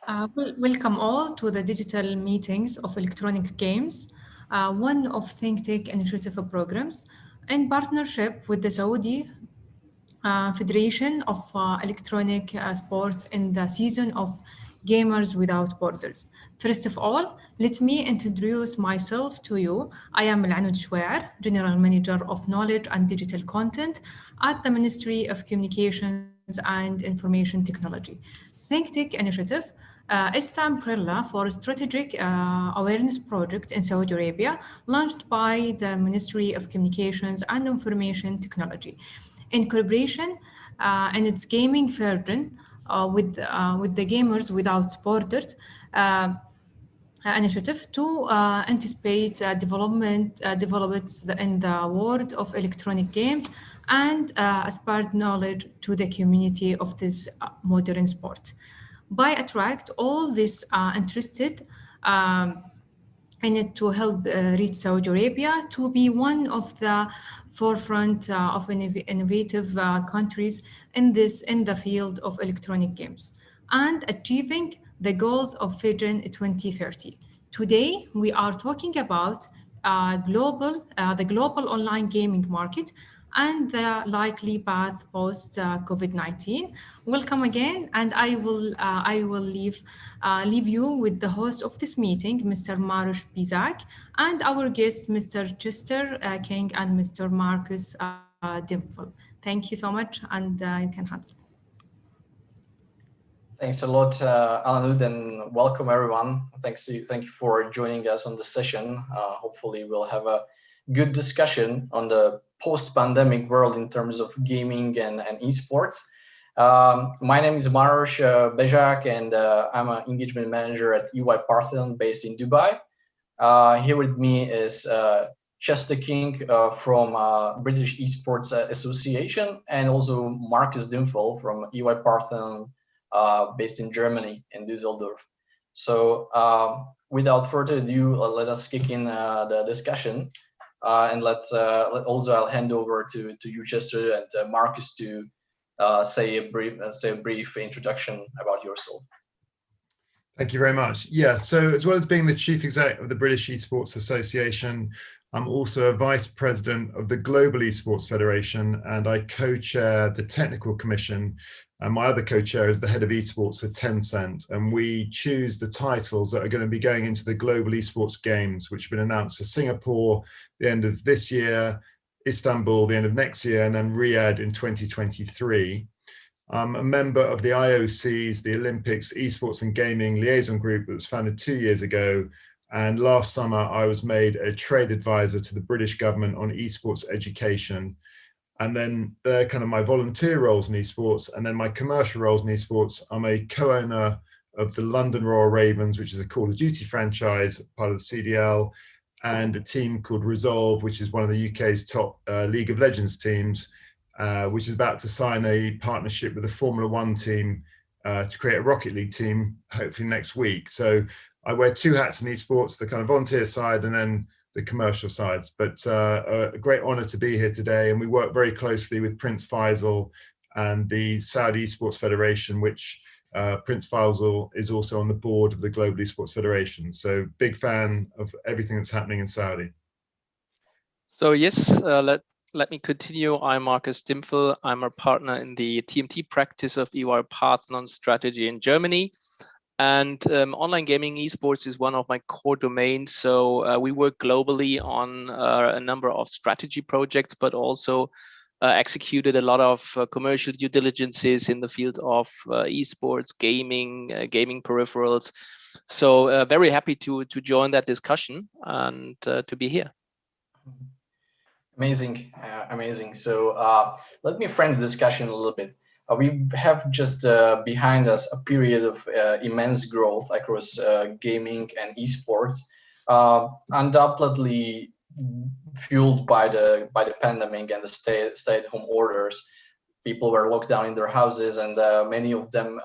Welcome all to the digital meetings of electronic games, one of ThinkTech initiative programs in partnership with the Saudi Federation of Electronic Sports in the season of Gamers Without Borders. First of all, let me introduce myself to you. I am Alanud Shwaer, General Manager of Knowledge and Digital Content at the Ministry of Communications and Information Technology. ThinkTech Initiative is the umbrella for a strategic awareness project in Saudi Arabia launched by the Ministry of Communications and Information Technology in collaboration in its gaming version with the Gamers Without Borders initiative to anticipate developments in the world of electronic games and spread knowledge to the community of this modern sport. By attract all these interested in it to help reach Saudi Arabia to be one of the forefront of innovative countries in the field of electronic games and achieving the goals of Vision 2030. Today, we are talking about the global online gaming market and the likely path post COVID-19. Welcome again, and I will leave you with the host of this meeting, Mr. Marush Bizak, and our guests, Mr. Chester King and Mr. Marcus Dimful. Thank you so much, and you can have it. Thanks a lot, Alanud, and welcome everyone. Thank you for joining us on the session. Hopefully we'll have a good discussion on the post-pandemic world in terms of gaming and esports. My name is Marush Bezak, and I'm an engagement manager at EY Parthenon based in Dubai. Here with me is Chester King from British Esports Association, and also Marcus Dimful from EY Parthenon based in Germany, in Düsseldorf. So without further ado, let us kick in the discussion. And I'll hand over to you, Chester, and Marcus to say a brief introduction about yourself. Thank you very much. Yeah, so as well as being the Chief Exec of the British Esports Association, I'm also a Vice President of the Global Esports Federation, and I co-chair the Technical Commission. And my other co-chair is the Head of Esports for Tencent, and we choose the titles that are going to be going into the Global Esports Games, which have been announced for Singapore the end of this year, Istanbul the end of next year, and then Riyadh in 2023. I'm a member of the IOC's, the Olympics Esports and Gaming Liaison Group that was founded 2 years ago. And last summer, I was made a trade advisor to the British government on esports education. And then they're kind of my volunteer roles in esports. And then my commercial roles in esports, I'm a co-owner of the London Royal Ravens, which is a Call of Duty franchise, part of the CDL, and a team called Resolve, which is one of the UK's top League of Legends teams, which is about to sign a partnership with the Formula One team to create a Rocket League team, hopefully next week. So I wear two hats in esports, the kind of volunteer side and then the commercial sides. But a great honor to be here today. And we work very closely with Prince Faisal and the Saudi Esports Federation, which Prince Faisal is also on the board of the Global Esports Federation. So big fan of everything that's happening in Saudi. So yes, let me continue. I'm Marcus Dimfel. I'm a partner in the TMT practice of EY Parthenon Strategy in Germany. And online gaming esports is one of my core domains. So we work globally on a number of strategy projects, but also executed a lot of commercial due diligences in the field of esports, gaming peripherals. So very happy to join that discussion and to be here. Amazing, amazing. So let me frame the discussion a little bit. We have just behind us a period of immense growth across gaming and esports, undoubtedly fueled by the pandemic and the stay-at-home orders. People were locked down in their houses, and many of them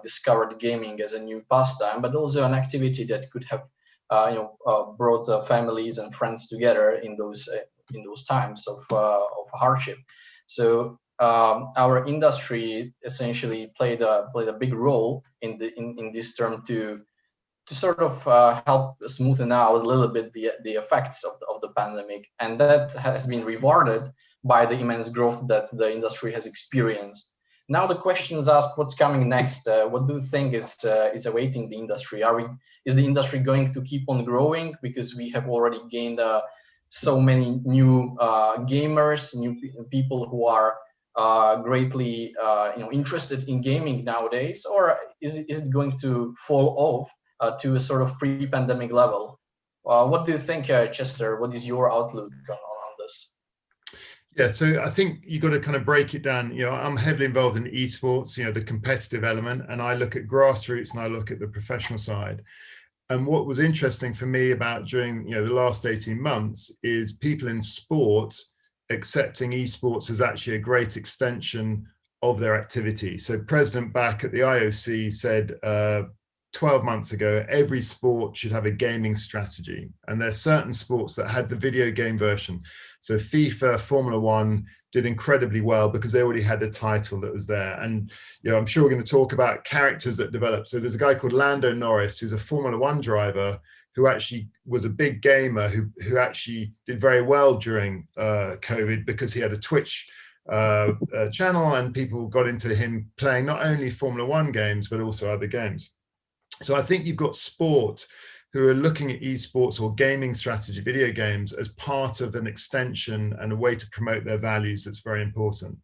discovered gaming as a new pastime, but also an activity that could have brought families and friends together in those times of hardship. So our industry essentially played a big role in this term to sort of help smoothen out a little bit the effects of the pandemic, and that has been rewarded by the immense growth that the industry has experienced. Now the question is asked: what's coming next? What do you think is awaiting the industry? Is the industry going to keep on growing because we have already gained so many new gamers, new people who are greatly interested in gaming nowadays, or is it going to fall off to a sort of pre-pandemic level? What do you think, Chester? What is your outlook on this? Yeah, so I think you've got to kind of break it down. I'm heavily involved in esports, the competitive element, and I look at grassroots and I look at the professional side. And what was interesting for me about during the last 18 months is people in sport accepting esports as actually a great extension of their activity. So President Bach at the IOC said 12 months ago, every sport should have a gaming strategy. And there's certain sports that had the video game version. So FIFA, Formula One did incredibly well because they already had a title that was there. And I'm sure we're going to talk about characters that developed. So there's a guy called Lando Norris, who's a Formula One driver, who actually was a big gamer, who actually did very well during COVID because he had a Twitch channel, and people got into him playing not only Formula One games, but also other games. So I think you've got sport who are looking at esports or gaming strategy, video games, as part of an extension and a way to promote their values. That's very important.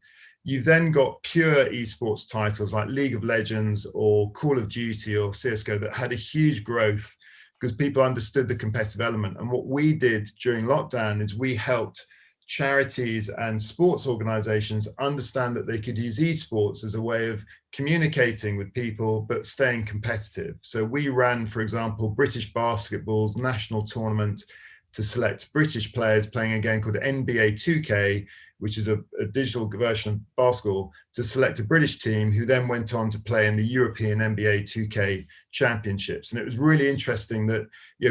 You've then got pure esports titles like League of Legends or Call of Duty or CSGO that had a huge growth because people understood the competitive element. And what we did during lockdown is we helped charities and sports organizations understand that they could use esports as a way of communicating with people but staying competitive. So we ran, for example, British basketball's national tournament to select British players playing a game called NBA 2K, which is a digital version of basketball, to select a British team who then went on to play in the European NBA 2K championships. And it was really interesting that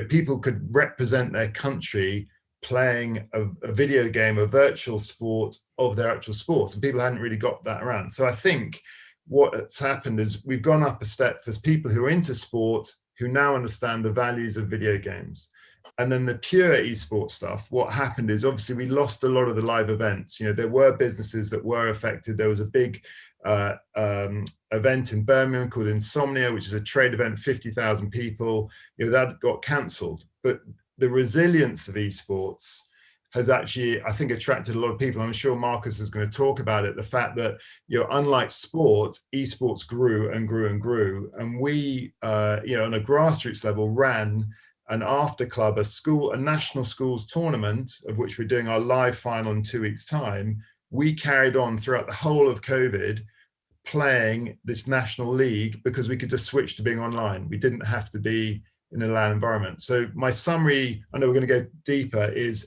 people could represent their country playing a video game, a virtual sport of their actual sport, and people hadn't really got that around. So I think what's happened is we've gone up a step for people who are into sport, who now understand the values of video games. And then the pure esports stuff, what happened is obviously we lost a lot of the live events. There were businesses that were affected. There was a big event in Birmingham called Insomnia, which is a trade event, 50,000 people, that got cancelled. But the resilience of esports has actually, I think, attracted a lot of people. I'm sure Marcus is going to talk about it. The fact that, unlike sport, esports grew and grew and grew. And we, on a grassroots level, ran an after club, a national schools tournament, of which we're doing our live final in 2 weeks' time. We carried on throughout the whole of COVID playing this national league because we could just switch to being online. We didn't have to be in a LAN environment. So my summary, I know we're going to go deeper, is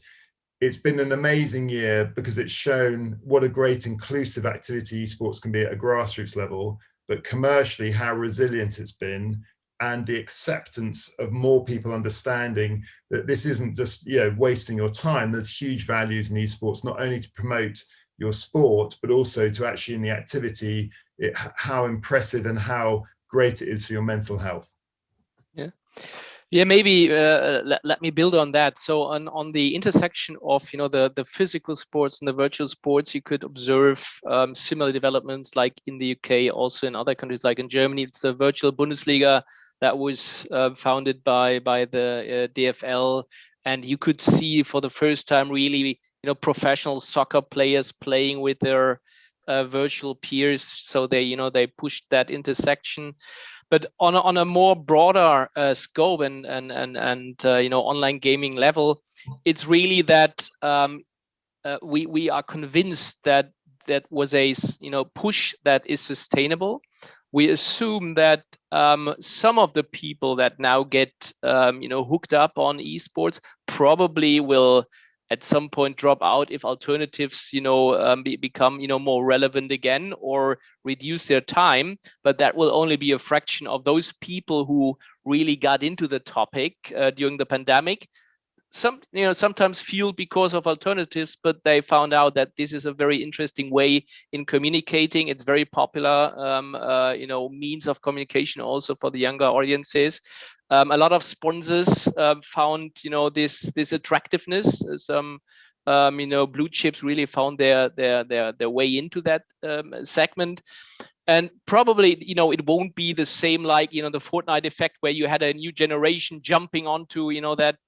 it's been an amazing year because it's shown what a great inclusive activity esports can be at a grassroots level, but commercially how resilient it's been, and the acceptance of more people understanding that this isn't just wasting your time. There's huge values in esports, not only to promote your sport, but also to actually in the activity, how impressive and how great it is for your mental health. Yeah, maybe let me build on that. So on the intersection of the physical sports and the virtual sports, you could observe similar developments like in the UK, also in other countries like in Germany. It's a virtual Bundesliga that was founded by the DFL, and you could see for the first time really professional soccer players playing with their virtual peers. So they pushed that intersection. But on a more broader scope and online gaming level, it's really that we are convinced that was a push that is sustainable. We assume that some of the people that now get hooked up on esports probably will at some point drop out if alternatives become more relevant again or reduce their time, but that will only be a fraction of those people who really got into the topic during the pandemic. sometimes fueled because of alternatives, but they found out that this is a very interesting way in communicating. It's very popular, means of communication also for the younger audiences. A lot of sponsors found, this attractiveness. Some, blue chips really found their way into that segment. And probably, it won't be the same like, the Fortnite effect where you had a new generation jumping onto, that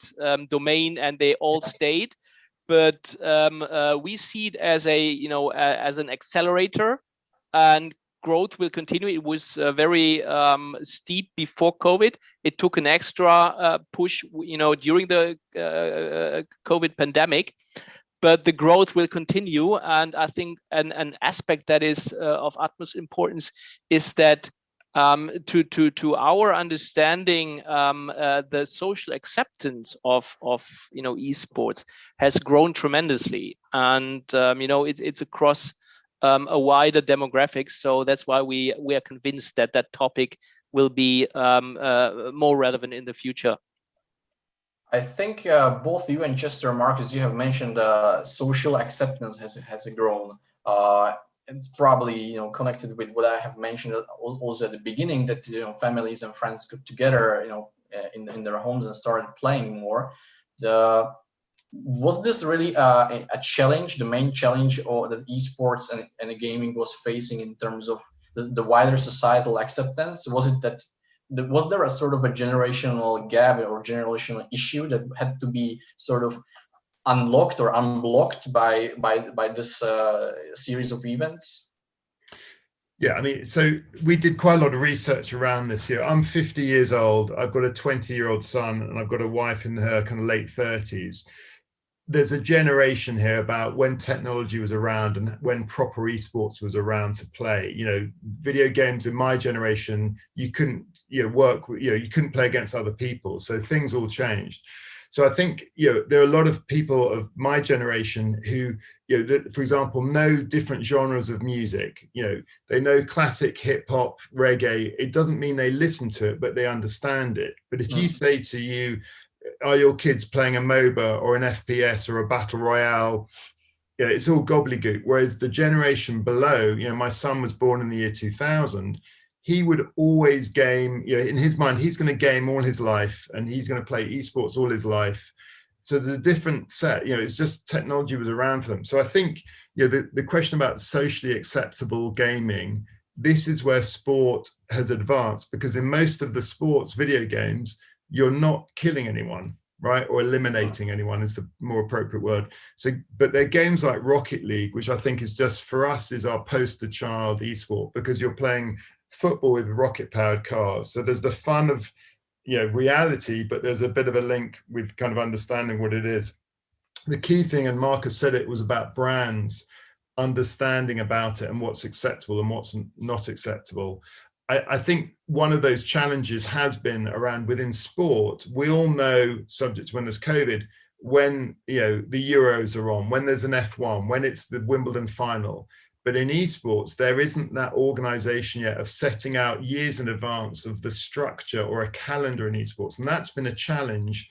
domain and they all stayed. But we see it as as an accelerator, and growth will continue. It was very steep before COVID. It took an extra push, during the COVID pandemic. But the growth will continue, and I think an aspect that is of utmost importance is that to our understanding, the social acceptance of esports has grown tremendously, and it's across a wider demographic. So that's why we are convinced that topic will be more relevant in the future. I think both you and Chester, Marcus, you have mentioned social acceptance has grown. It's probably connected with what I have mentioned also at the beginning, that families and friends got together in their homes and started playing more. Was this really a challenge, the main challenge, or that esports and gaming was facing in terms of the wider societal acceptance? Was there a sort of a generational gap or generational issue that had to be sort of unlocked or unblocked by this series of events? Yeah, I mean, so we did quite a lot of research around this year. I'm 50 years old. I've got a 20-year-old son, and I've got a wife in her kind of late 30s. There's a generation here about when technology was around and when proper esports was around to play. Video games in my generation, you couldn't you couldn't play against other people, so things all changed. So I think there are a lot of people of my generation who that, for example, know different genres of music. They know classic hip hop, reggae. It doesn't mean they listen to it, but they understand it. But if you say to you, are your kids playing a MOBA or an FPS or a battle royale? It's all gobbledygook. Whereas the generation below, my son was born in the year 2000. He would always game. In his mind, he's going to game all his life, and he's going to play esports all his life. So there's a different set. It's just technology was around for them. So I think the question about socially acceptable gaming, this is where sport has advanced, because in most of the sports video games, you're not killing anyone, right? Or eliminating anyone is the more appropriate word. So, but they're games like Rocket League, which I think is just, for us, is our poster child esport, because you're playing football with rocket powered cars. So there's the fun of, reality, but there's a bit of a link with kind of understanding what it is. The key thing, and Marcus said it, was about brands understanding about it and what's acceptable and what's not acceptable. I think one of those challenges has been around within sport. We all know, subject to when there's COVID, when the Euros are on, when there's an F1, when it's the Wimbledon final. But in esports, there isn't that organization yet of setting out years in advance of the structure or a calendar in esports. And that's been a challenge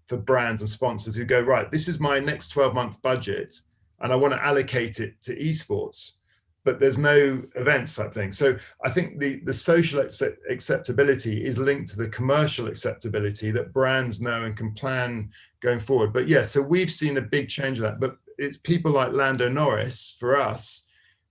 for brands and sponsors who go, right, this is my next 12-month budget, and I want to allocate it to esports. But there's no events type thing. So I think the social acceptability is linked to the commercial acceptability that brands know and can plan going forward. But yeah, so we've seen a big change of that. But it's people like Lando Norris, for us,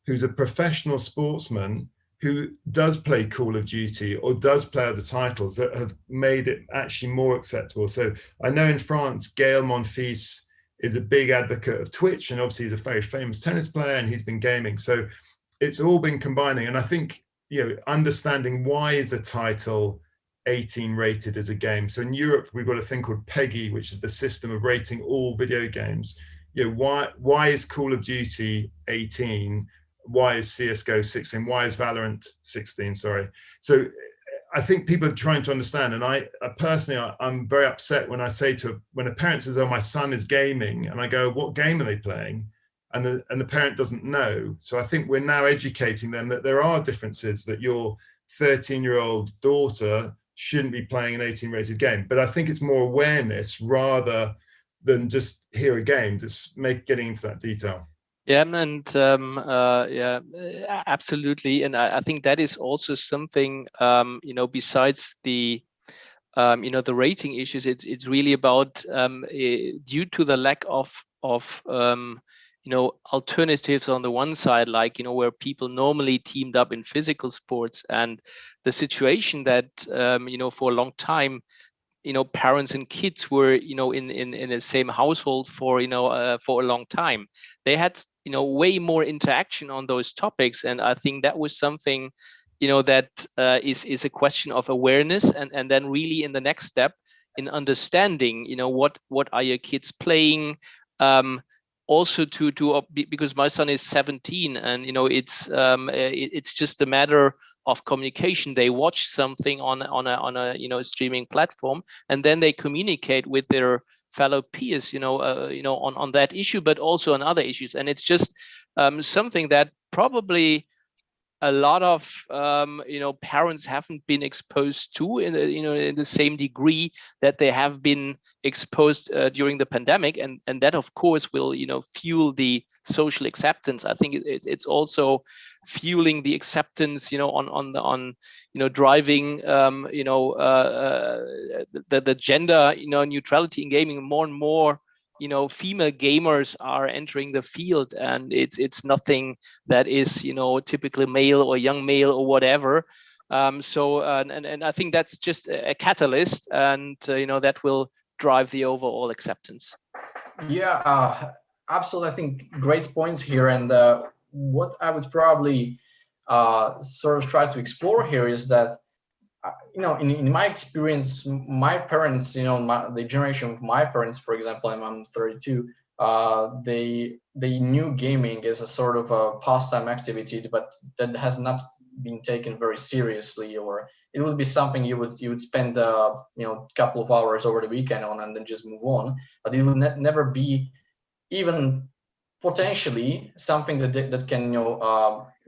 who's a professional sportsman who does play Call of Duty or does play other titles, that have made it actually more acceptable. So I know in France, Gaël Monfils is a big advocate of Twitch, and obviously he's a very famous tennis player, and he's been gaming. So it's all been combining. And I think, understanding why is a title 18 rated as a game. So in Europe, we've got a thing called PEGI, which is the system of rating all video games. Why is Call of Duty 18? Why is CSGO 16? Why is Valorant 16? Sorry. So I think people are trying to understand, and I personally, I'm very upset when when a parent says, "Oh, my son is gaming," and I go, "What game are they playing?" And the parent doesn't know. So I think we're now educating them that there are differences, that your 13-year-old daughter shouldn't be playing an 18-rated game. But I think it's more awareness rather than just hear a game, just getting into that detail. Yeah, and yeah, absolutely. And I think that is also something, besides the, the rating issues, it's really about, due to the lack of alternatives on the one side, like, where people normally teamed up in physical sports, and the situation that, for a long time, parents and kids were, in the same household for, for a long time. They had, way more interaction on those topics. And I think that was something, that is a question of awareness, and then really in the next step in understanding, what are your kids playing, also because my son is 17, and it's just a matter of communication. They watch something on a streaming platform, and then they communicate with their fellow peers, on that issue, but also on other issues. And it's just something that probably a lot of parents haven't been exposed to in the same degree that they have been exposed during the pandemic, and that of course will fuel the social acceptance. I think it's also fueling the acceptance on driving the gender neutrality in gaming. More and more female gamers are entering the field, and it's nothing that is typically male or young male or whatever. So I think that's just a catalyst, and that will drive the overall acceptance. Yeah, absolutely. I think great points here. And what I would probably sort of try to explore here is that in my experience, my parents, the generation of my parents, for example, I'm 32, they knew gaming as a sort of a pastime activity, but that has not been taken very seriously, or it would be something you would spend a couple of hours over the weekend on and then just move on, but it would never be even potentially something that can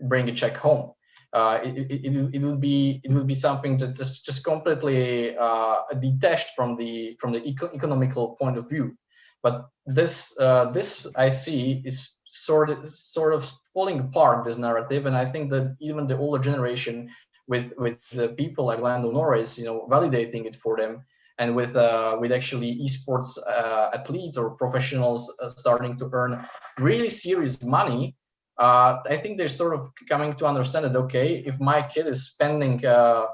bring a check home. It will be something that just completely detached from the economical point of view. But this I see is sort of falling apart, this narrative, and I think that even the older generation with the people like Lando Norris, validating it for them, and with actually esports athletes or professionals starting to earn really serious money. I think they're sort of coming to understand that, okay, if my kid is spending a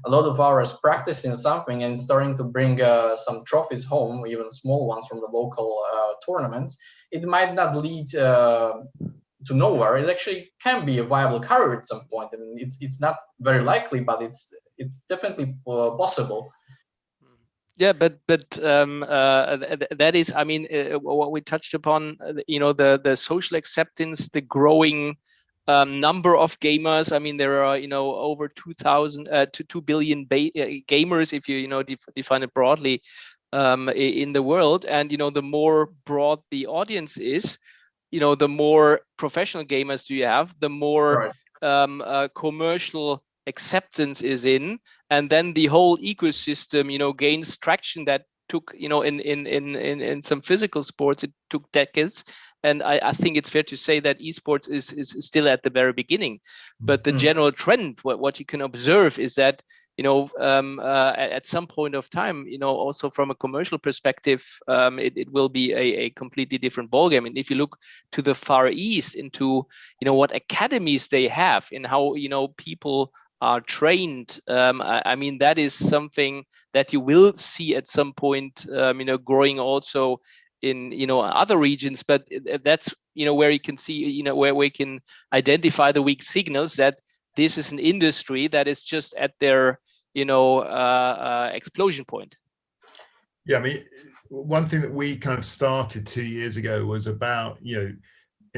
lot of hours practicing something and starting to bring some trophies home, even small ones from the local tournaments, it might not lead to nowhere. It actually can be a viable career at some point. I mean, it's not very likely, but it's definitely possible. Yeah, but that is, I mean, what we touched upon, the social acceptance, the growing number of gamers. I mean, there are over 2 billion gamers, if you define it broadly, in the world. And the more broad the audience is, the more professional gamers do you have, the more commercial acceptance is in, and then the whole ecosystem gains traction. That took in some physical sports it took decades, and I think it's fair to say that esports is still at the very beginning. But the general trend, what you can observe, is that at some point of time, also from a commercial perspective, it will be a completely different ballgame. And if you look to the Far East, into what academies they have and how people are trained, I mean, that is something that you will see at some point, growing also in other regions. But that's where you can see, where we can identify the weak signals that this is an industry that is just at their explosion point. Yeah, I mean, one thing that we kind of started 2 years ago was about,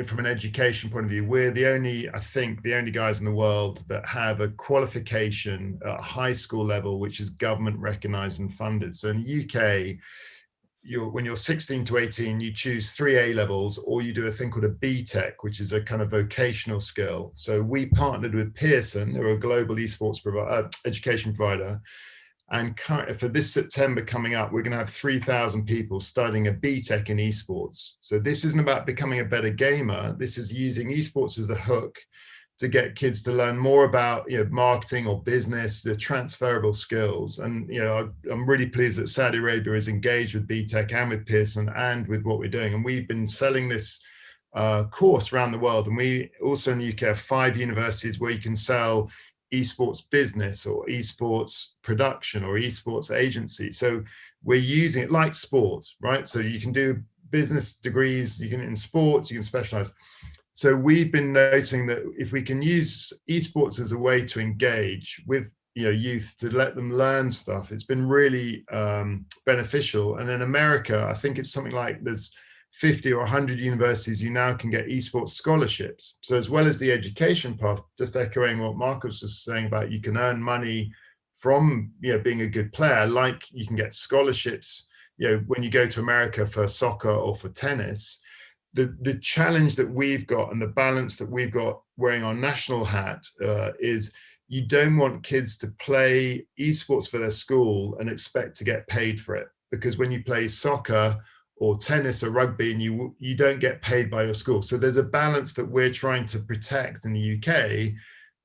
from an education point of view, we're I think the only guys in the world that have a qualification at high school level, which is government recognized and funded. So in the UK, when you're 16 to 18, you choose 3 A levels, or you do a thing called a BTEC, which is a kind of vocational skill. So we partnered with Pearson, who are a global esports education provider, And for this September coming up, we're going to have 3,000 people studying a BTEC in esports. So this isn't about becoming a better gamer. This is using esports as a hook to get kids to learn more about, you know, marketing or business, the transferable skills. And, you know, I'm really pleased that Saudi Arabia is engaged with BTEC and with Pearson and with what we're doing. And we've been selling this course around the world. And we also in the UK have 5 universities where you can sell esports business or esports production or esports agency. So we're using it like sports, right? So you can do business degrees, you can in sports, you can specialize. So we've been noticing that if we can use esports as a way to engage with, you know, youth, to let them learn stuff, it's been really beneficial. And in America, I think it's something like there's 50 or 100 universities you now can get esports scholarships. So as well as the education path, just echoing what Marcus was saying about you can earn money from, you know, being a good player, like you can get scholarships, you know, when you go to America for soccer or for tennis. The challenge that we've got and the balance that we've got wearing our national hat is you don't want kids to play esports for their school and expect to get paid for it. Because when you play soccer or tennis or rugby and you don't get paid by your school. So there's a balance that we're trying to protect in the UK,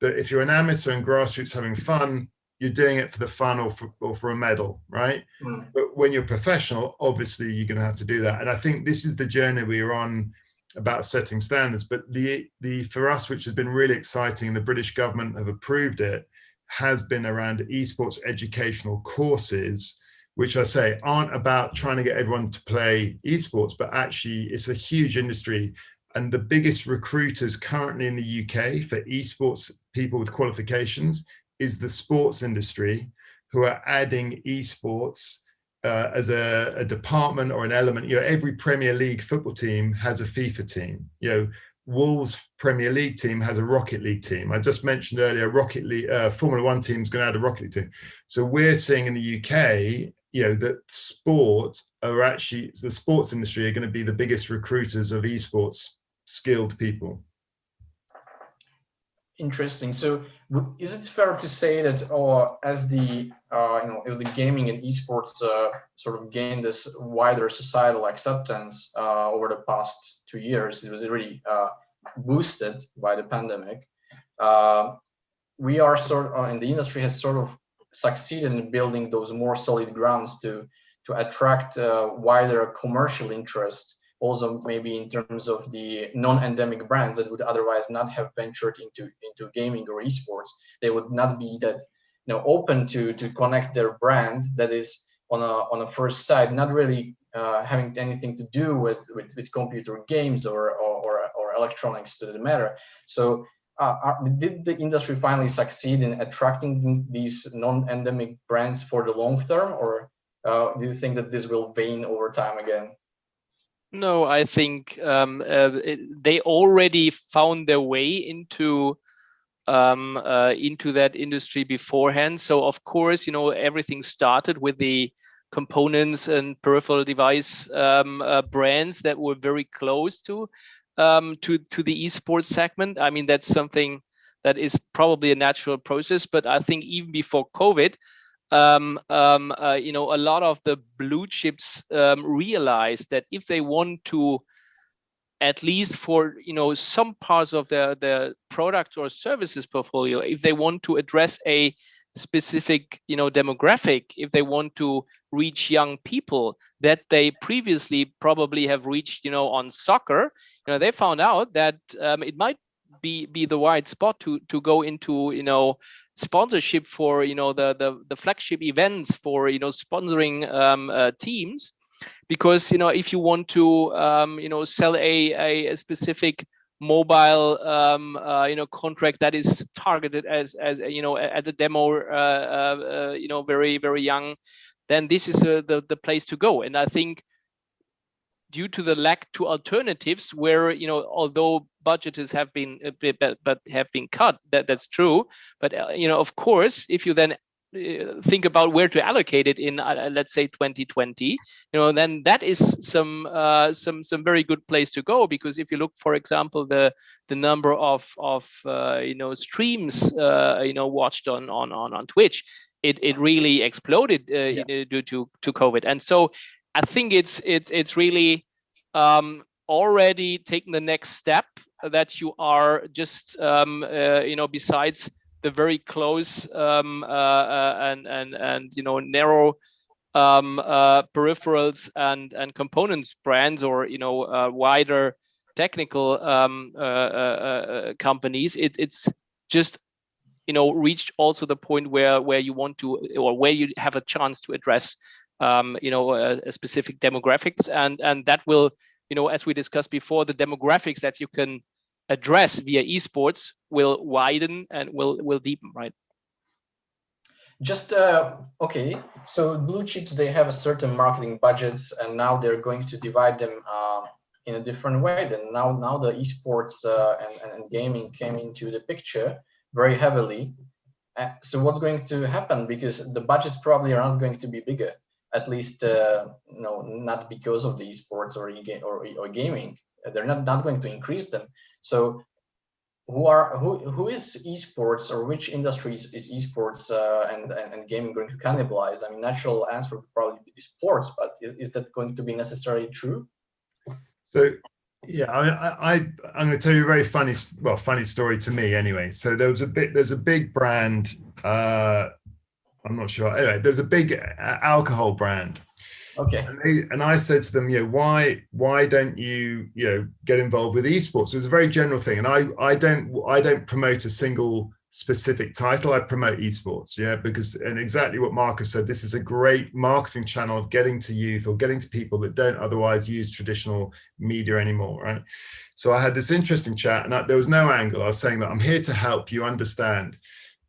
that if you're an amateur and grassroots having fun, you're doing it for the fun or for a medal, right? Mm. But when you're professional, obviously you're going to have to do that. And I think this is the journey we're on about setting standards. But the for us, which has been really exciting, and the British government have approved it, has been around esports educational courses, which I say aren't about trying to get everyone to play esports, but actually it's a huge industry. And the biggest recruiters currently in the UK for esports people with qualifications is the sports industry, who are adding esports as a department or an element. You know, every Premier League football team has a FIFA team. You know, Wolves Premier League team has a Rocket League team. I just mentioned earlier, Rocket League, Formula One team is going to add a Rocket League team. So we're seeing in the UK, you know, that the sports industry are going to be the biggest recruiters of esports skilled people. Interesting. So, is it fair to say that, as the gaming and esports sort of gained this wider societal acceptance over the past 2 years, it was really boosted by the pandemic. We are and the industry has sort of succeeded in building those more solid grounds to attract wider commercial interest. Also, maybe in terms of the non-endemic brands that would otherwise not have ventured into gaming or esports, they would not be that, you know, open to connect their brand that is on a first sight not really having anything to do with computer games or electronics to the matter. So, did the industry finally succeed in attracting these non-endemic brands for the long term, or do you think that this will wane over time again? No, I think they already found their way into that industry beforehand. So of course, you know, everything started with the components and peripheral device brands that were very close to the esports segment. I mean, that's something that is probably a natural process. But I think even before COVID, you know, a lot of the blue chips realized that if they want to, at least for, you know, some parts of their products or services portfolio, if they want to address a specific, you know, demographic, if they want to reach young people that they previously probably have reached, you know, on soccer, you know, they found out that it might be the right spot to go into, you know, sponsorship for, you know, the flagship events, for, you know, sponsoring teams, because, you know, if you want to you know, sell a specific mobile you know, contract that is targeted as you know, at a demo you know, very young, then this is the place to go. And I think due to the lack to alternatives, where, you know, although budgets have been cut, that's true, but you know, of course, if you then think about where to allocate it in, let's say 2020, you know, then that is some very good place to go. Because if you look, for example, the number of you know, streams you know, watched on Twitch, it really exploded due to COVID. And so I think it's really already taken the next step, that you are just besides the very close and narrow peripherals and components brands, or wider technical companies, it's just reached also the point where you want to, or where you have a chance to address a specific demographics, and that will, as we discussed before, the demographics that you can address via esports will widen and will deepen, right? Just okay, so blue chips, they have a certain marketing budgets, and now they're going to divide them in a different way. Then now the esports and gaming came into the picture very heavily. So what's going to happen? Because the budgets probably are not going to be bigger, at least not because of the esports or gaming. They're not going to increase them. So who is esports, or which industries is esports and gaming going to cannibalize? I mean, natural answer would probably be sports, but is that going to be necessarily true? So yeah, I'm going to tell you a very funny story to me anyway. So there's a big brand, I'm not sure, anyway, there's a big alcohol brand. Okay. And I said to them, why don't you get involved with esports? It was a very general thing, and I don't promote a single specific title. I promote esports, because, and exactly what Marcus said, this is a great marketing channel of getting to youth, or getting to people that don't otherwise use traditional media anymore, right? So I had this interesting chat, and there was no angle. I was saying that I'm here to help you understand.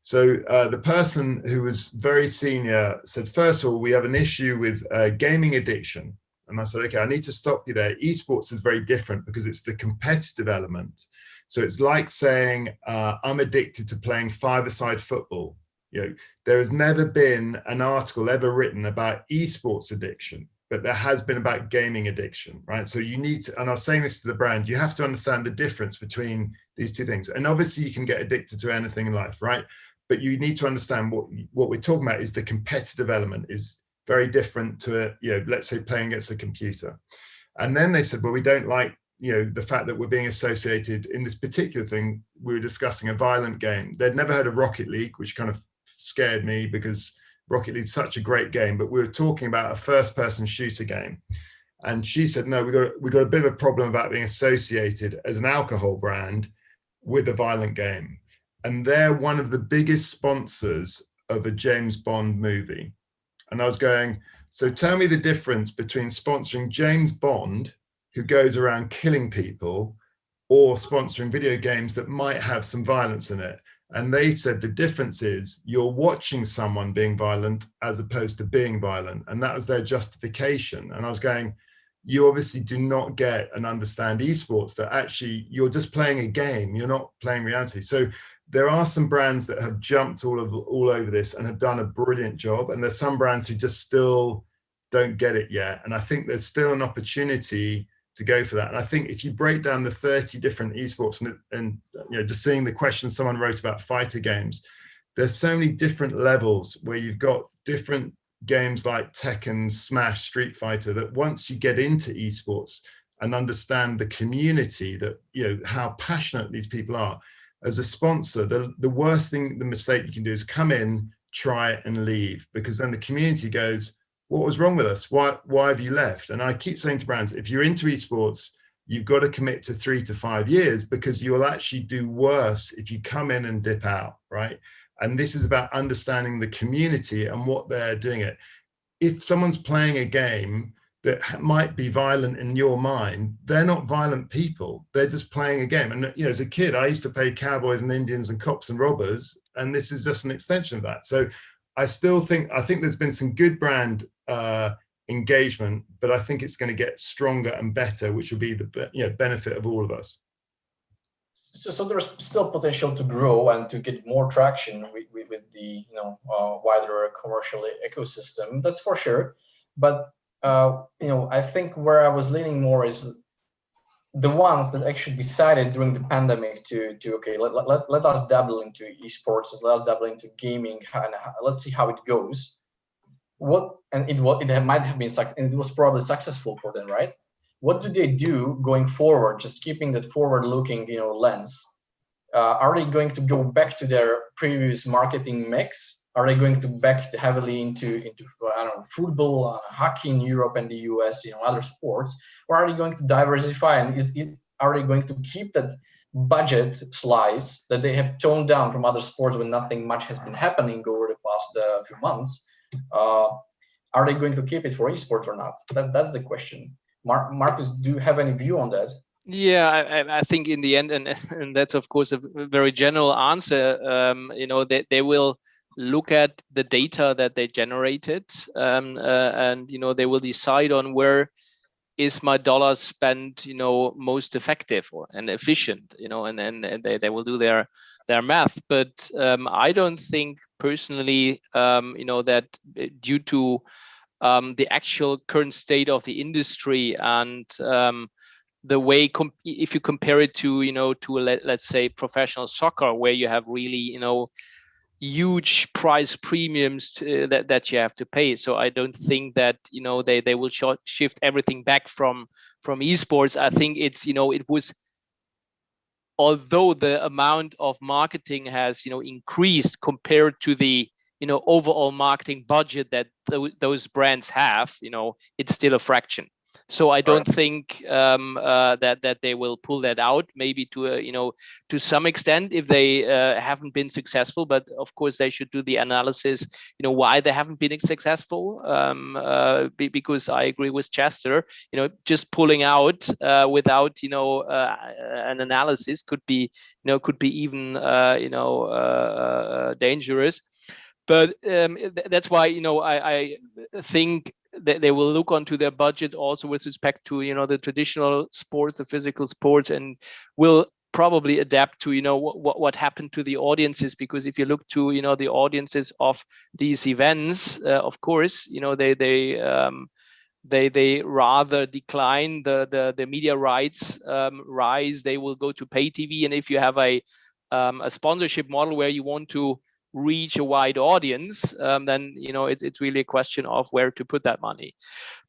So the person who was very senior said, first of all, we have an issue with gaming addiction. And I said, okay, I need to stop you there. Esports is very different because it's the competitive element. So it's like saying, I'm addicted to playing five-a-side football. There has never been an article ever written about esports addiction, but there has been about gaming addiction, right? So you need to, and I was saying this to the brand, you have to understand the difference between these two things. And obviously you can get addicted to anything in life, right? But you need to understand what we're talking about is the competitive element is very different to, let's say playing against a computer. And then they said, well, we don't like, the fact that we're being associated in this particular thing. We were discussing a violent game. They'd never heard of Rocket League, which kind of scared me because Rocket League is such a great game, but we were talking about a first-person shooter game. And she said, no, we got a bit of a problem about being associated as an alcohol brand with a violent game. And they're one of the biggest sponsors of a James Bond movie. And I was going, so tell me the difference between sponsoring James Bond, who goes around killing people, or sponsoring video games that might have some violence in it. And they said the difference is you're watching someone being violent as opposed to being violent. And that was their justification. And I was going, you obviously do not get and understand esports, that actually you're just playing a game, you're not playing reality. So there are some brands that have jumped all over this and have done a brilliant job. And there's some brands who just still don't get it yet. And I think there's still an opportunity to go for that. And I think if you break down the 30 different esports and just seeing the questions someone wrote about fighter games, there's so many different levels where you've got different games like Tekken, Smash, Street Fighter, that once you get into esports and understand the community, that how passionate these people are, as a sponsor, the worst thing, the mistake you can do is come in, try it and leave, because then the community goes, what was wrong with us? Why have you left? And I keep saying to brands, if you're into esports, you've got to commit to 3 to 5 years, because you will actually do worse if you come in and dip out, right? And this is about understanding the community and what they're doing it. If someone's playing a game that might be violent in your mind, they're not violent people. They're just playing a game. And as a kid, I used to play cowboys and Indians and cops and robbers, and this is just an extension of that. So I think there's been some good brand engagement, but I think it's going to get stronger and better, which will be the benefit of all of us. So there's still potential to grow and to get more traction with the wider commercial ecosystem. That's for sure. But I think where I was leaning more is the ones that actually decided during the pandemic to okay, let us dabble into esports, let us dabble into gaming, and let's see how it goes. It might have been, and it was probably successful for them, right? What do they do going forward? Just keeping that forward-looking, lens. Are they going to go back to their previous marketing mix? Are they going to back heavily into I don't know, football, hockey in Europe and the US, other sports, or are they going to diversify? And are they going to keep that budget slice that they have toned down from other sports when nothing much has been happening over the past few months? Are they going to keep it for esports or not? That's the question. Marcus, do you have any view on that? Yeah, I think in the end, and that's of course a very general answer. They will look at the data that they generated, and they will decide on where is my dollar spent, most effective and efficient, and they will do their math. But I don't think personally, that due to the actual current state of the industry and the way if you compare it to let's say professional soccer, where you have really huge price premiums that you have to pay. So I don't think that they will shift everything back from esports. I think it's it was, although the amount of marketing has increased compared to the overall marketing budget that those brands have, it's still a fraction. So I don't think that they will pull that out, maybe to some extent if they haven't been successful. But of course they should do the analysis, why they haven't been successful. Because I agree with Chester, just pulling out without an analysis could be even dangerous. But that's why I think that they will look onto their budget also with respect to the traditional sports, the physical sports, and will probably adapt to what happened to the audiences. Because if you look to the audiences of these events, of course they rather decline the media rights rise. They will go to pay TV, and if you have a sponsorship model where you want to reach a wide audience, then it's really a question of where to put that money.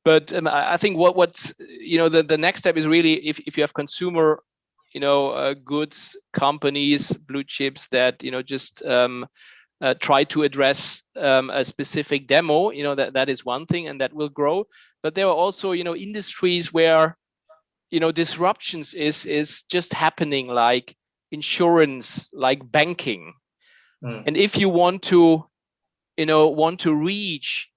But I think what's the next step is really if you have consumer goods companies, blue chips that just try to address a specific demo, that is one thing, and that will grow. But there are also industries where disruptions is just happening, like insurance, like banking. And if you want to reach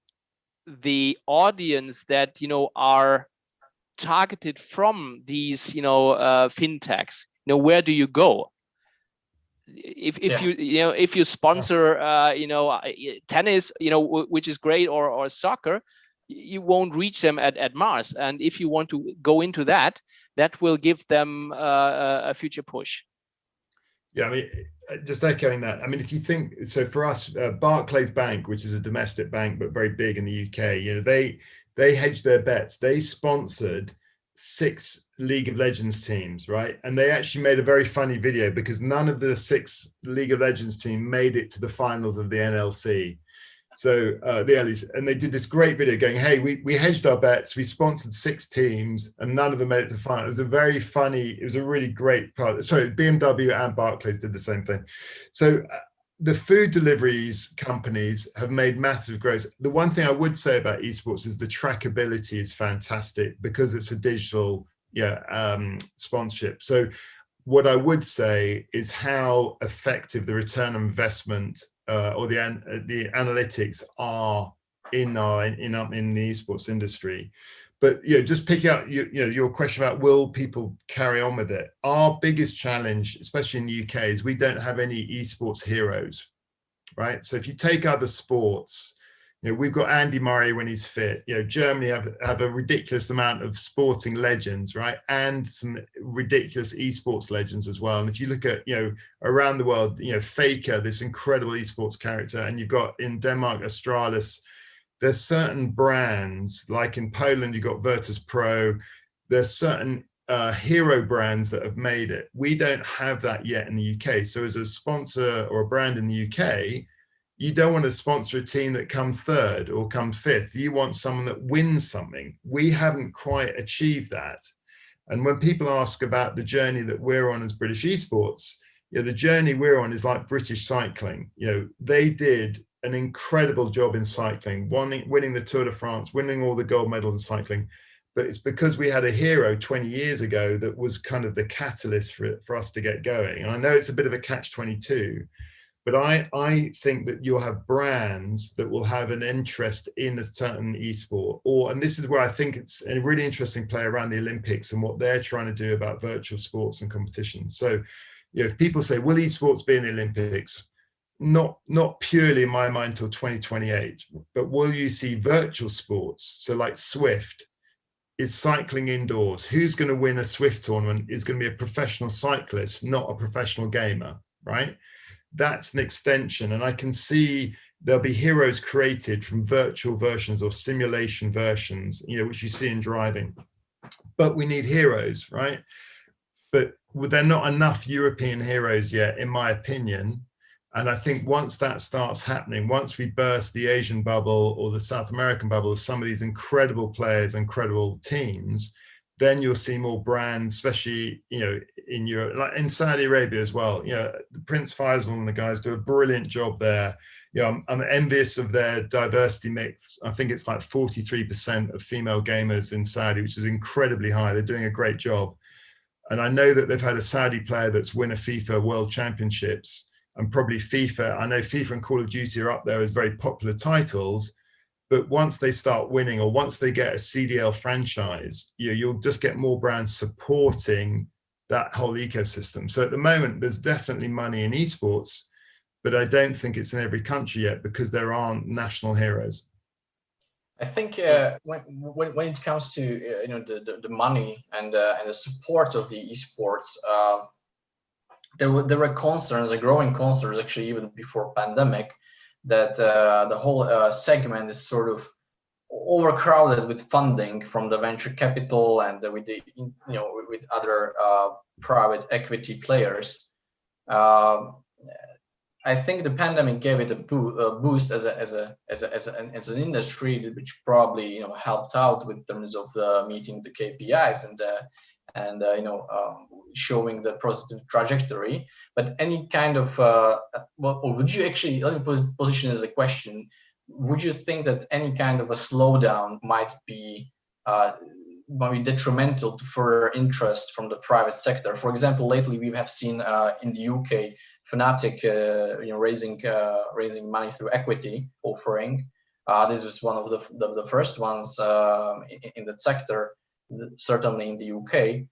the audience that are targeted from these fintechs, where do you go? If you sponsor tennis, which is great, or soccer, you won't reach them at Mars. And if you want to go into that will give them a future push. Yeah, I mean, just echoing that. I mean, if you think, so for us, Barclays Bank, which is a domestic bank but very big in the UK, they hedged their bets. They sponsored 6 League of Legends teams, right? And they actually made a very funny video because none of the 6 League of Legends team made it to the finals of the NLC. So and they did this great video going, hey, we hedged our bets, we sponsored 6 teams and none of them made it to the final. It was a very funny, it was a really great part. Sorry, BMW and Barclays did the same thing. So the food deliveries companies have made massive growth. The one thing I would say about esports is the trackability is fantastic because it's a digital sponsorship. So what I would say is how effective the return on investment or the analytics are in the esports industry. But just picking up your question about will people carry on with it. Our biggest challenge, especially in the UK, is we don't have any esports heroes, right? So if you take other sports, we've got Andy Murray when he's fit. Germany have a ridiculous amount of sporting legends, right? And some ridiculous esports legends as well. And if you look at, around the world, Faker, this incredible esports character, and you've got in Denmark, Astralis. There's certain brands, like in Poland, you've got Virtus Pro. There's certain hero brands that have made it. We don't have that yet in the UK. So as a sponsor or a brand in the UK, you don't want to sponsor a team that comes third or comes fifth. You want someone that wins something. We haven't quite achieved that. And when people ask about the journey that we're on as British esports, the journey we're on is like British cycling. They did an incredible job in cycling, winning the Tour de France, winning all the gold medals in cycling. But it's because we had a hero 20 years ago that was kind of the catalyst for us to get going. And I know it's a bit of a catch-22, but I think that you'll have brands that will have an interest in a certain esport, and this is where I think it's a really interesting play around the Olympics and what they're trying to do about virtual sports and competitions. So, if people say, will esports be in the Olympics? Not purely in my mind till 2028, but will you see virtual sports? So like Swift is cycling indoors. Who's going to win a Swift tournament is going to be a professional cyclist, not a professional gamer, right? That's an extension, and I can see there'll be heroes created from virtual versions or simulation versions, which you see in driving. But we need heroes, right? But there are not enough European heroes yet, in my opinion. And I think once that starts happening, once we burst the Asian bubble or the South American bubble of some of these incredible players, incredible teams, then you'll see more brands, especially, in Europe, like in Saudi Arabia as well. Prince Faisal and the guys do a brilliant job there. I'm envious of their diversity mix. I think it's like 43% of female gamers in Saudi, which is incredibly high. They're doing a great job. And I know that they've had a Saudi player that's won a FIFA World Championships, and probably FIFA. I know FIFA and Call of Duty are up there as very popular titles. But once they start winning, or once they get a CDL franchise, you'll just get more brands supporting that whole ecosystem. So at the moment, there's definitely money in esports, but I don't think it's in every country yet because there aren't national heroes. I think when it comes to the money and the support of the esports, there were concerns, growing concerns actually even before pandemic, that the whole segment is sort of overcrowded with funding from the venture capital and with the with other private equity players. I think the pandemic gave it a boost as an industry, which probably helped out with terms of meeting the KPIs and showing the positive trajectory. But any kind of or would you actually, let me position as a question, would you think that any kind of a slowdown might be detrimental to further interest from the private sector? For example, lately we have seen in the UK Fnatic raising money through equity offering. This was one of the first ones in that sector, certainly in the UK.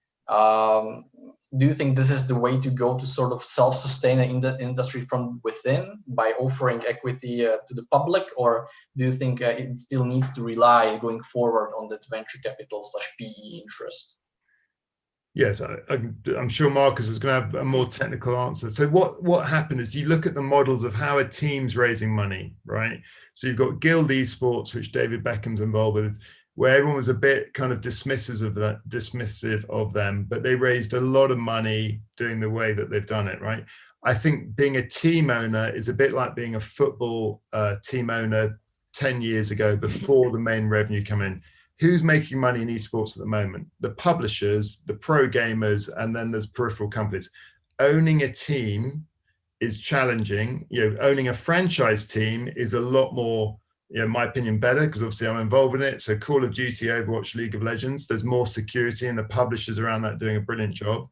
Do you think this is the way to go to sort of self-sustain in the industry from within by offering equity to the public, or do you think it still needs to rely going forward on that venture capital / PE interest? Yes, I'm sure Marcus is going to have a more technical answer. So what happened is you look at the models of how a team's raising money, right? So you've got Guild Esports, which David Beckham's involved with, where everyone was a bit kind of dismissive of them, but they raised a lot of money doing the way that they've done it, right? I think being a team owner is a bit like being a football team owner 10 years ago before the main revenue come in. Who's making money in esports at the moment? The publishers, the pro gamers, and then there's peripheral companies. Owning a team is challenging. Owning a franchise team is a lot more, in my opinion, better, because obviously I'm involved in it. So Call of Duty, Overwatch, League of Legends, there's more security, and the publishers around that doing a brilliant job.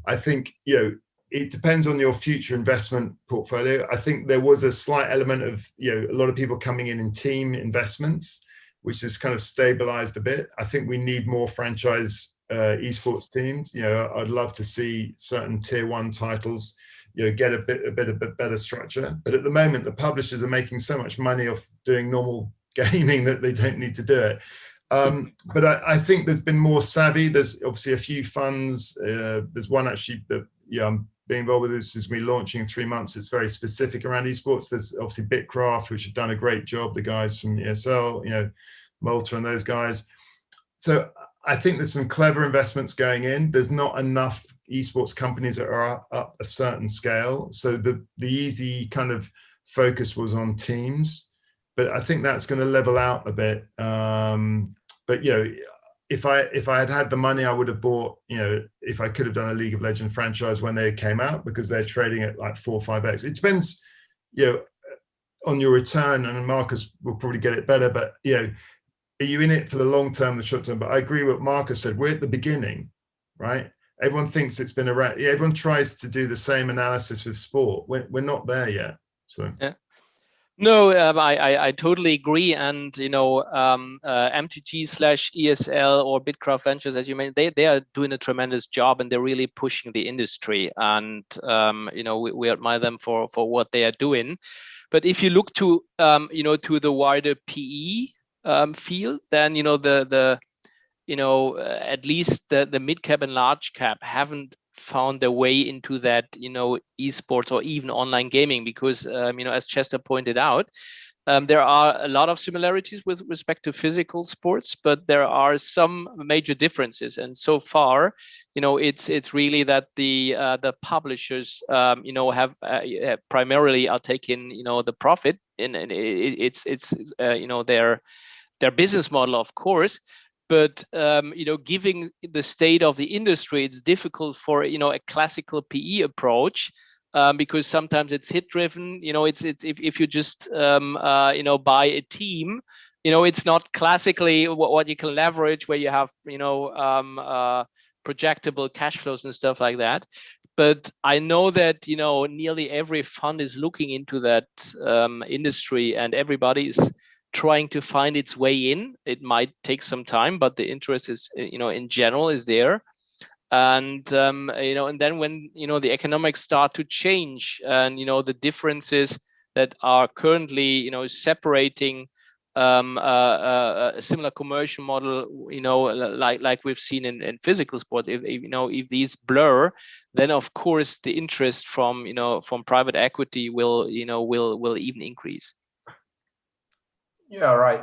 I think, it depends on your future investment portfolio. I think there was a slight element of, a lot of people coming in team investments, which has kind of stabilized a bit. I think we need more franchise esports teams. I'd love to see certain tier 1 titles, get a bit better structure. But at the moment, the publishers are making so much money off doing normal gaming that they don't need to do it. But I think there's been more savvy. There's obviously a few funds. There's one actually that I'm being involved with, which is going to be launching in 3 months. It's very specific around esports. There's obviously Bitcraft, which have done a great job. The guys from ESL, Malta and those guys. So I think there's some clever investments going in. There's not enough esports companies that are up a certain scale. So the easy kind of focus was on teams, but I think that's going to level out a bit. But you know, if I had had the money, I would have bought, you know, if I could have done a League of Legends franchise when they came out, because they're trading at like 4 or 5x. It depends, you know, on your return, and Marcus will probably get it better, but you know, are you in it for the long term, the short term? But I agree with what Marcus said. We're at the beginning, right? Everyone thinks it's been around. Yeah, everyone tries to do the same analysis with sport. We're not there yet. So yeah. No, I totally agree. And you know, MTG/ESL or Bitcraft Ventures, as you mentioned, they are doing a tremendous job, and they're really pushing the industry. And you know, we admire them for what they are doing. But if you look to you know, to the wider PE field, then you know, the you know, at least the mid cap and large cap haven't found their way into that, you know, esports or even online gaming, because you know, as Chester pointed out, there are a lot of similarities with respect to physical sports, but there are some major differences. And so far, you know, it's really that the publishers, you know, have primarily are taking, you know, the profit, and it's you know, their business model, of course. But you know, given the state of the industry, it's difficult for, you know, a classical PE approach, because sometimes it's hit driven. You know, it's if you just you know, buy a team, you know, it's not classically what you can leverage, where you have, you know, projectable cash flows and stuff like that. But I know that, you know, nearly every fund is looking into that industry, and everybody is trying to find its way in. It might take some time, but the interest is, you know, in general is there. And you know, and then when, you know, the economics start to change, and you know, the differences that are currently, you know, separating a similar commercial model, you know, like we've seen in physical sports, if you know, if these blur, then of course the interest from, you know, from private equity will, you know, will even increase. Yeah, right.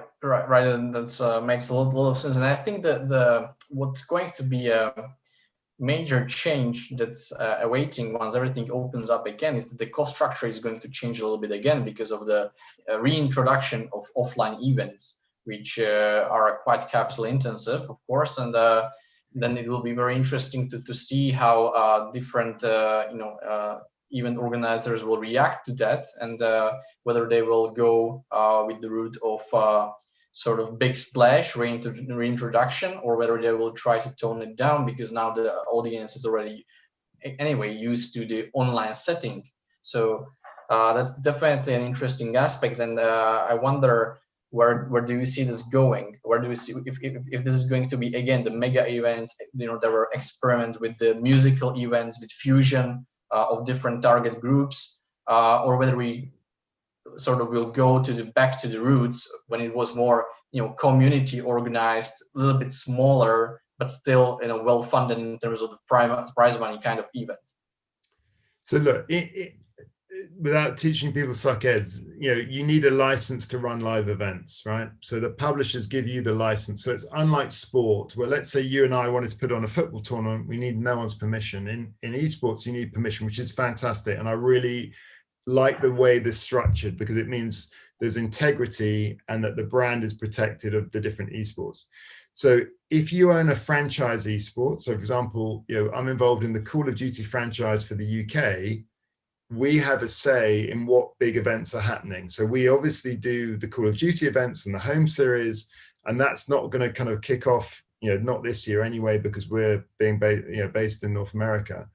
And that's makes a lot of sense. And I think that what's going to be a major change that's awaiting once everything opens up again is that the cost structure is going to change a little bit again, because of the reintroduction of offline events, which are quite capital intensive, of course. And then it will be very interesting to see how different you know, event organizers will react to that, and whether they will go with the route of sort of big splash reintroduction, or whether they will try to tone it down, because now the audience is already anyway used to the online setting. So that's definitely an interesting aspect. And I wonder, where do you see this going? Where do we see if this is going to be again the mega events? You know, there were experiments with the musical events, with fusion of different target groups, or whether we sort of will go to back to the roots when it was more, you know, community organized, a little bit smaller, but still, you know, well funded in terms of the prize money kind of event. So look, without teaching people suck heads, you know, you need a license to run live events, right? So the publishers give you the license. So it's unlike sport, where let's say you and I wanted to put on a football tournament, we need no one's permission. In esports, you need permission, which is fantastic. And I really like the way this is structured, because it means there's integrity and that the brand is protected of the different esports. So if you own a franchise esport, so for example, you know, I'm involved in the Call of Duty franchise for the UK, we have a say in what big events are happening. So we obviously do the Call of Duty events and the home series, and that's not going to kind of kick off, you know, not this year anyway, because we're being based in North America.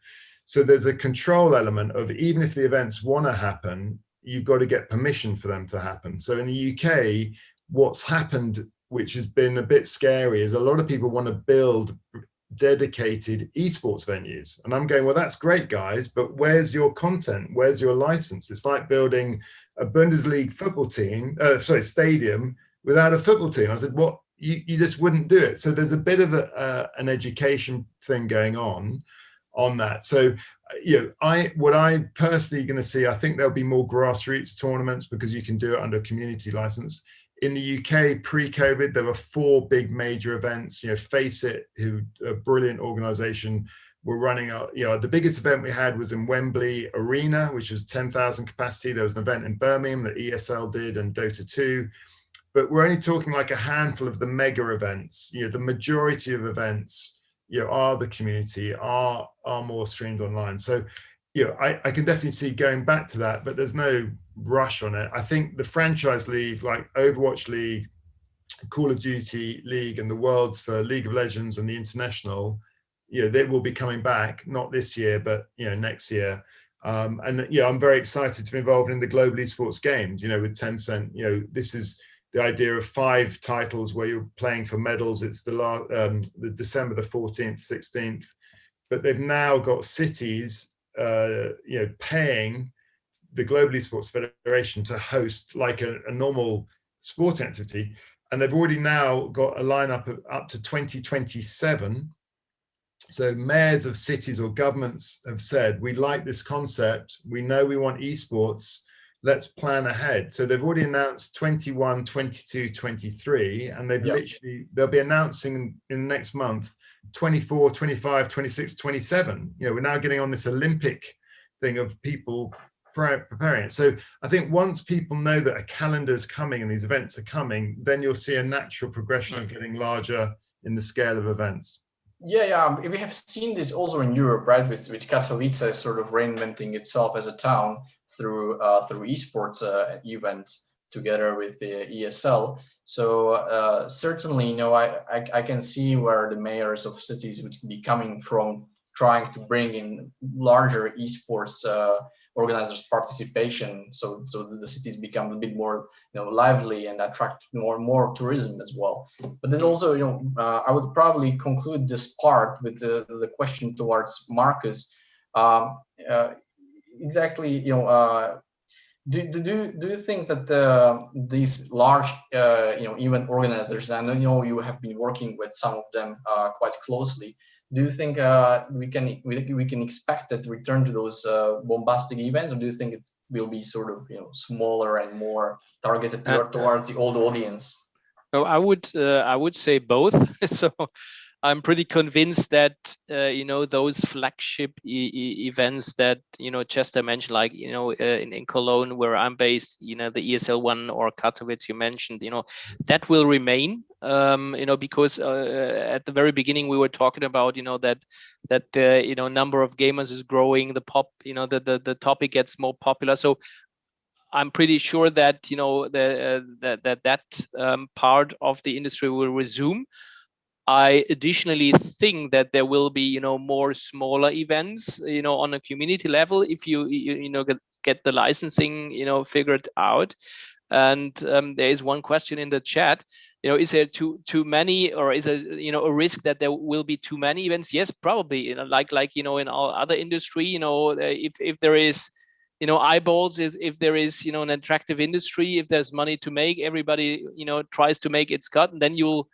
So there's a control element of, even if the events want to happen, you've got to get permission for them to happen. So in the UK, what's happened, which has been a bit scary, is a lot of people want to build dedicated esports venues. And I'm going, well, that's great, guys, but where's your content? Where's your license? It's like building a Bundesliga football team, stadium without a football team. I said, what? You just wouldn't do it. So there's a bit of an education thing going on that. So what I personally going to see, I think there'll be more grassroots tournaments because you can do it under a community license. In the UK, pre-COVID, there were 4 big major events. Face It, who a brilliant organisation, were running the biggest event we had was in Wembley Arena, which was 10,000 capacity. There was an event in Birmingham that ESL did and Dota 2, but we're only talking like a handful of the mega events. The majority of events, are the community, are more streamed online. So, I can definitely see going back to that, but there's no rush on it. I think the franchise league, like Overwatch League, Call of Duty League, and the Worlds for League of Legends and the International, they will be coming back, not this year, but next year. And I'm very excited to be involved in the global esports games. With Tencent, this is the idea of 5 titles where you're playing for medals. It's the December the 14th, 16th, but they've now got cities, paying the Global Esports Federation to host like a normal sporting activity, and they've already now got a lineup of up to 2027. So mayors of cities or governments have said, we like this concept, we know we want esports, let's plan ahead. So they've already announced 21, 22, 23, and they'll be announcing in the next month 24, 25, 26, 27. We're now getting on this Olympic thing of people preparing it. So I think once people know that a calendar is coming and these events are coming, then you'll see a natural progression of getting larger in the scale of events. Yeah, we have seen this also in Europe, right? With Katowice sort of reinventing itself as a town through esports events together with the ESL. So certainly, I can see where the mayors of cities would be coming from, trying to bring in larger esports organizers' participation, so the cities become a bit more lively and attract more tourism as well. But then also, I would probably conclude this part with the question towards Marcus. Exactly, do you think that these large event organizers, and I know you have been working with some of them quite closely, do you think we can expect that return to those bombastic events, or do you think it will be sort of smaller and more targeted towards the old audience? So I would say both. So I'm pretty convinced that those flagship events that Chester mentioned, like in Cologne where I'm based, the ESL one, or Katowice you mentioned, that will remain. Because at the very beginning we were talking about that the number of gamers is growing, the topic gets more popular. So I'm pretty sure that that part of the industry will resume. I additionally think that there will be more smaller events on a community level if you get the licensing figured out. And there is one question in the chat, is there too many, or is there a risk that there will be too many events? Yes, probably. Like in all other industry, if there is eyeballs, if there is an attractive industry, if there's money to make, everybody tries to make its cut, and then you'll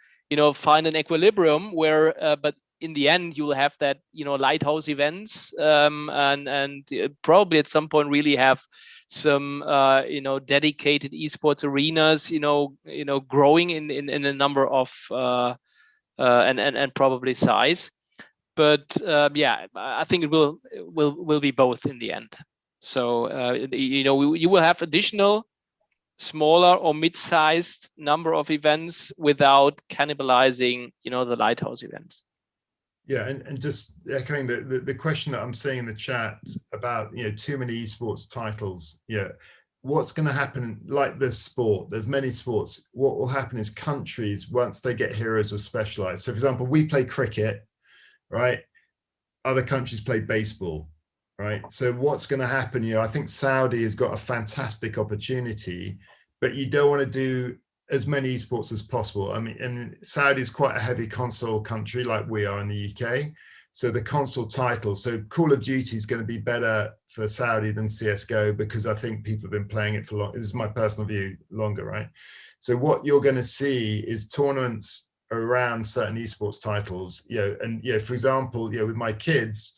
find an equilibrium where but in the end you'll have that lighthouse events, and probably at some point really have some dedicated esports arenas growing in a number of and probably size. But I think it will be both in the end. So you will have additional smaller or mid-sized number of events without cannibalizing the lighthouse events. Yeah, and just echoing the question that I'm seeing in the chat about too many esports titles. What's going to happen? Like this sport, there's many sports. What will happen is countries, once they get heroes, will specialize. So for example, we play cricket, right? Other countries play baseball, right? So what's going to happen? I think Saudi has got a fantastic opportunity, but you don't want to do as many esports as possible. I mean, and Saudi is quite a heavy console country like we are in the UK. So the console titles, so Call of Duty is going to be better for Saudi than CSGO, because I think people have been playing it for long. This is my personal view, longer, right? So what you're going to see is tournaments around certain esports titles, and for example, with my kids,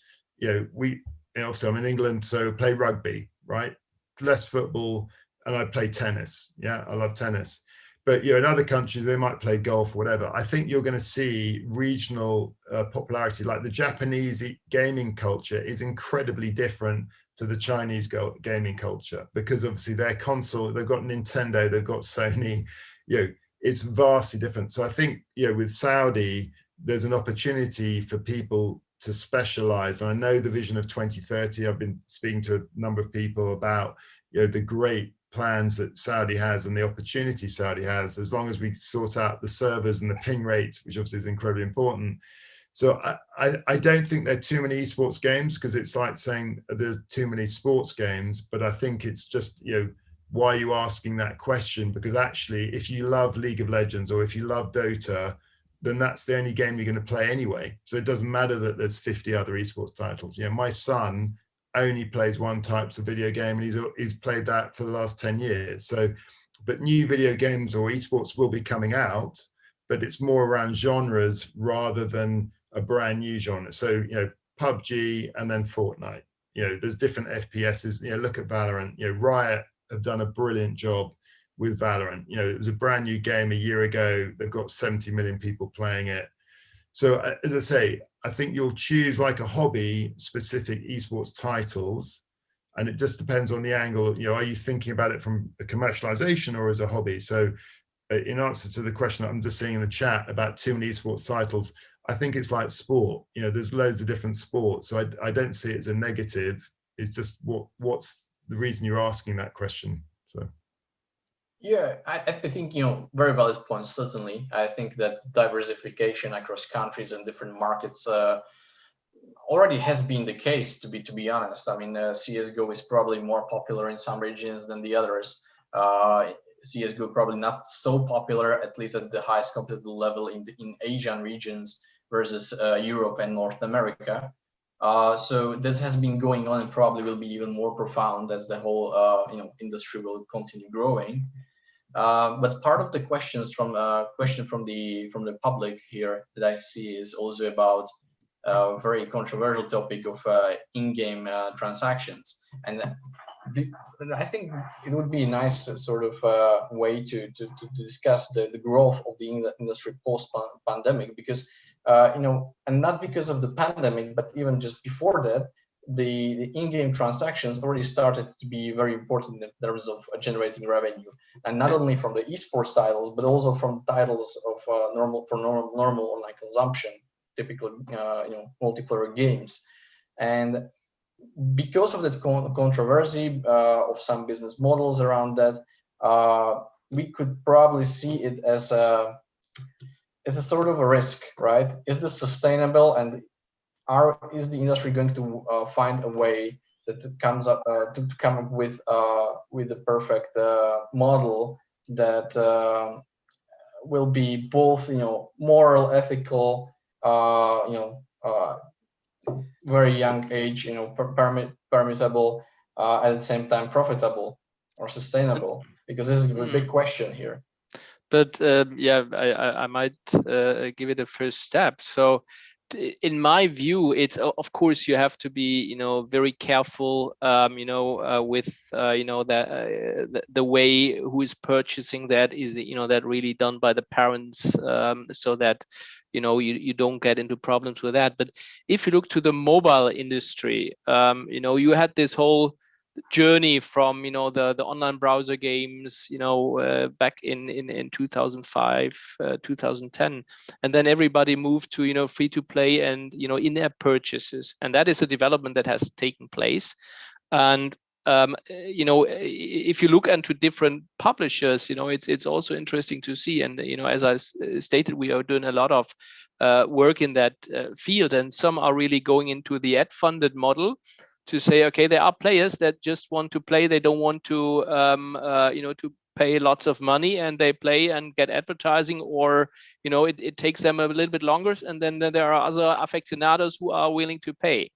also I'm in England, so play rugby, right? Less football, and I play tennis. Yeah, I love tennis. But in other countries, they might play golf or whatever. I think you're going to see regional popularity. Like the Japanese gaming culture is incredibly different to the Chinese gaming culture, because obviously their console, they've got Nintendo, they've got Sony, it's vastly different. So I think, with Saudi, there's an opportunity for people to specialize. And I know the vision of 2030, I've been speaking to a number of people about, the great plans that Saudi has and the opportunity Saudi has, as long as we sort out the servers and the ping rate, which obviously is incredibly important. So I don't think there are too many esports games, because it's like saying there's too many sports games, but I think it's just, why are you asking that question? Because actually, if you love League of Legends or if you love Dota, then that's the only game you're going to play anyway. So it doesn't matter that there's 50 other esports titles. My son only plays one type of video game, and he's played that for the last 10 years. So, but new video games or esports will be coming out, but it's more around genres rather than a brand new genre. So, PUBG and then Fortnite, there's different FPSs, look at Valorant, Riot have done a brilliant job with Valorant. It was a brand new game a year ago. They've got 70 million people playing it. So as I say, I think you'll choose like a hobby specific esports titles, and it just depends on the angle. Are you thinking about it from a commercialization or as a hobby? So in answer to the question that I'm just seeing in the chat about too many esports titles, I think it's like sport. There's loads of different sports. So I don't see it as a negative. It's just what's the reason you're asking that question. So. Yeah, I think, very valid points, certainly. I think that diversification across countries and different markets already has been the case, to be honest. I mean, CSGO is probably more popular in some regions than the others. CSGO probably not so popular, at least at the highest competitive level in Asian regions versus Europe and North America. So this has been going on and probably will be even more profound as the whole industry will continue growing. But part of the questions from the public here that I see is also about a very controversial topic of in-game transactions, and I think it would be a nice sort of way to discuss the growth of the industry post-pandemic, because and not because of the pandemic, but even just before that, the in-game transactions already started to be very important in terms of generating revenue, and not only from the esports titles, but also from titles of normal online consumption, typically multiplayer games. And because of that controversy of some business models around that, we could probably see it as a sort of a risk, right? Is this sustainable, and is the industry going to find a way that comes up to come up with the perfect model that will be both moral, ethical, very young age, permittable, at the same time profitable or sustainable? Because this is a big question here. But I might give it a first step. So in my view, it's of course you have to be very careful with the way who is purchasing that is that really done by the parents, so that you don't get into problems with that. But if you look to the mobile industry, you had this whole journey from the online browser games back in 2005 2010, and then everybody moved to free to play and in-app purchases, and that is a development that has taken place. And if you look into different publishers, it's also interesting to see. And as I stated, we are doing a lot of work in that field, and some are really going into the ad-funded model to say, okay, there are players that just want to play. They don't want to, to pay lots of money, and they play and get advertising, or it takes them a little bit longer. And then there are other aficionados who are willing to pay.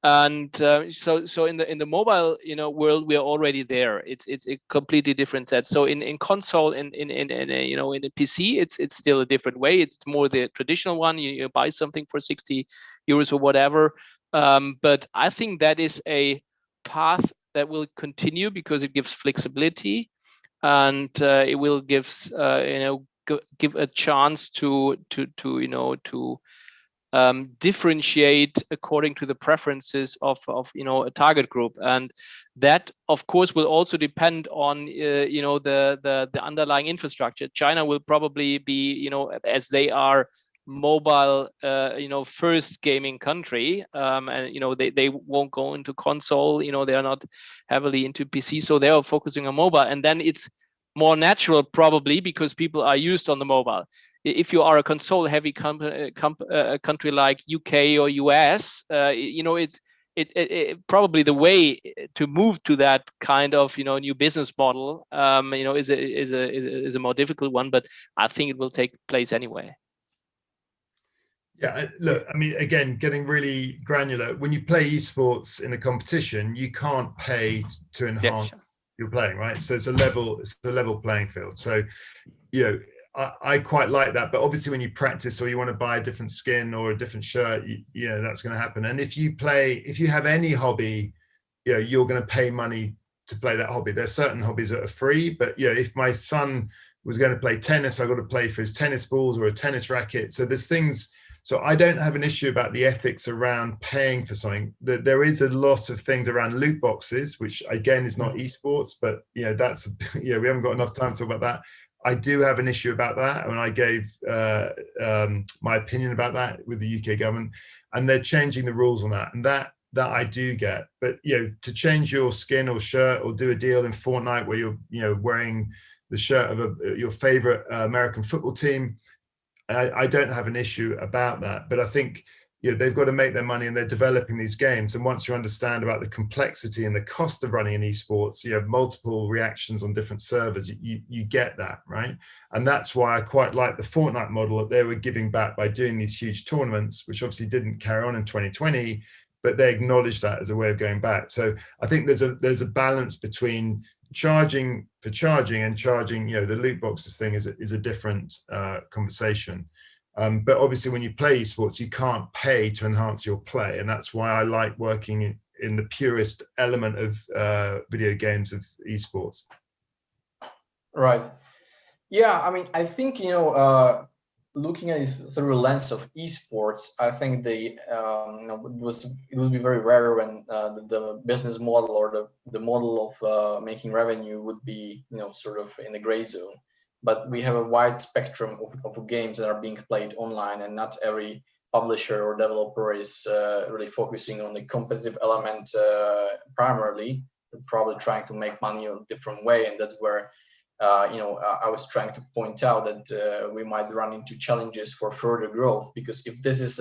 And so in the mobile world, we are already there. It's a completely different set. So in console, in the PC, it's still a different way. It's more the traditional one. You buy something for 60 euros or whatever. But I think that is a path that will continue because it gives flexibility, and it will give a chance to differentiate according to the preferences of a target group, and that of course will also depend on the underlying infrastructure. China will probably be as they are mobile first gaming country, and they won't go into console. They are not heavily into PC, so they are focusing on mobile, and then it's more natural probably because people are used on the mobile. If you are a console heavy country like UK or US, it's probably the way to move to that kind of new business model is a more difficult one, but I think it will take place anyway. Yeah, look, I mean, again, getting really granular, when you play esports in a competition, you can't pay to enhance your playing, right? So it's a level playing field. So, I quite like that, but obviously when you practice or you want to buy a different skin or a different shirt, that's going to happen. And if you have any hobby, you're going to pay money to play that hobby. There's certain hobbies that are free, but if my son was going to play tennis, I got to pay for his tennis balls or a tennis racket. So there's things. So I don't have an issue about the ethics around paying for something. There is a lot of things around loot boxes, which again is not esports, but that's we haven't got enough time to talk about that. I do have an issue about that, and I gave my opinion about that with the UK government, and they're changing the rules on that, and that I do get. But to change your skin or shirt or do a deal in Fortnite where you're wearing the shirt of your favorite American football team, I don't have an issue about that. But I think they've got to make their money, and they're developing these games. And once you understand about the complexity and the cost of running an esports, you have multiple reactions on different servers. You get that, right? And that's why I quite like the Fortnite model that they were giving back by doing these huge tournaments, which obviously didn't carry on in 2020, but they acknowledged that as a way of going back. So I think there's a balance between charging for charging and charging. The loot boxes thing is a different conversation. But obviously when you play esports, you can't pay to enhance your play. And that's why I like working in the purest element of video games of esports. Right. Yeah, I mean, I think, looking at it through a lens of esports, I think it will be very rare when the business model or the model of making revenue would be, sort of in the gray zone. But we have a wide spectrum of games that are being played online, and not every publisher or developer is really focusing on the competitive element primarily. They're probably trying to make money in a different way, and that's where I was trying to point out that we might run into challenges for further growth, because if this is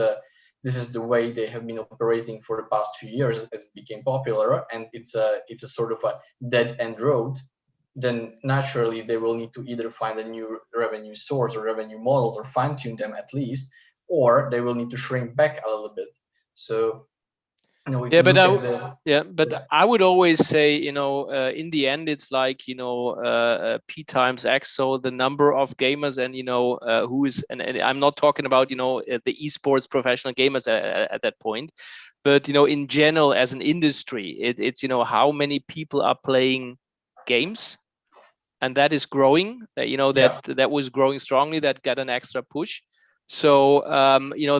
the way they have been operating for the past few years as it became popular, and it's a sort of a dead end road, then naturally they will need to either find a new revenue source or revenue models, or fine tune them at least, or they will need to shrink back a little bit. So but I would always say, in the end, it's like, P times X, so the number of gamers, and who is, and I'm not talking about the esports professional gamers at that point, but in general as an industry, it's how many people are playing games, and that is growing. That was growing strongly. That got an extra push. So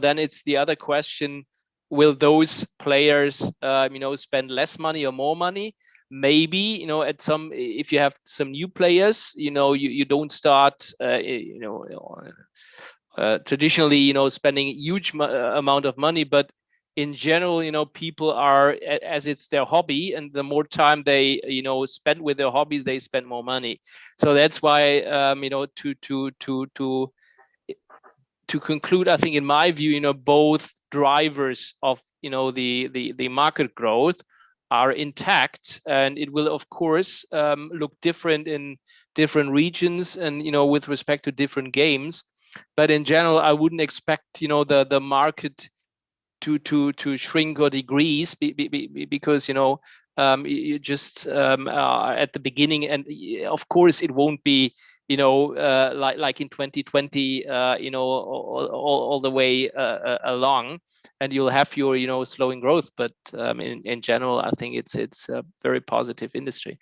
then it's the other question: will those players spend less money or more money? Maybe if you have some new players, you don't start traditionally spending a huge amount of money, but in general, people are, as it's their hobby, and the more time they spend with their hobbies, they spend more money. So that's why to conclude, I think in my view, both drivers of the market growth are intact, and it will of course look different in different regions and with respect to different games. But in general, I wouldn't expect the market to shrink or decrease because you just at the beginning, and of course it won't be like in 2020, all the way along, and you'll have your slowing growth. But in general, I think it's a very positive industry.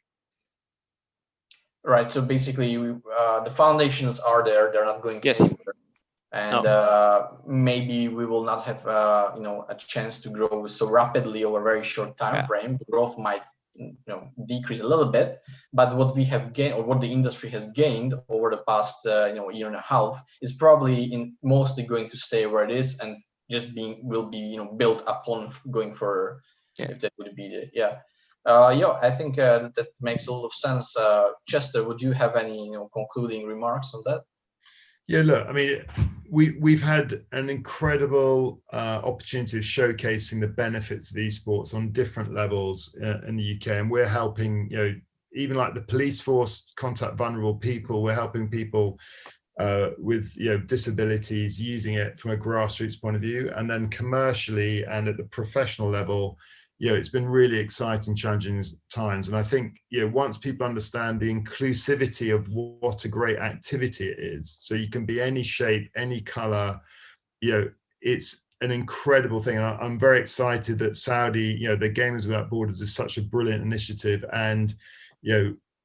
Right. So basically, the foundations are there; they're not going anywhere. And maybe we will not have a chance to grow so rapidly over a very short time frame. The growth might decrease a little bit, but what we have gained, or what the industry has gained over the past year and a half, is probably mostly going to stay where it is, and just will be built upon going further. If that would be the I think that makes a lot of sense. Chester, would you have any concluding remarks on that? Yeah, look, I mean, we've had an incredible opportunity of showcasing the benefits of esports on different levels in the UK, and we're helping, even like the police force contact vulnerable people. We're helping people with disabilities using it from a grassroots point of view, and then commercially and at the professional level. It's been really exciting, challenging times. And I think, once people understand the inclusivity of what a great activity it is, so you can be any shape, any color, it's an incredible thing. And I'm very excited that Saudi, the Gamers Without Borders is such a brilliant initiative. And,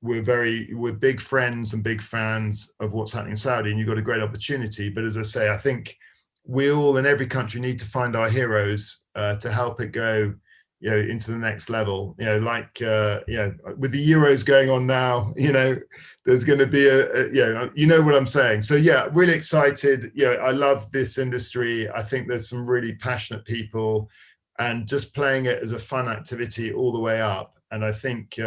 we're big friends and big fans of what's happening in Saudi, and you've got a great opportunity. But as I say, I think we all in every country need to find our heroes to help it go into the next level. With the Euros going on now, there's going to be what I'm saying. So really excited. I love this industry. I think there's some really passionate people, and just playing it as a fun activity all the way up. And I think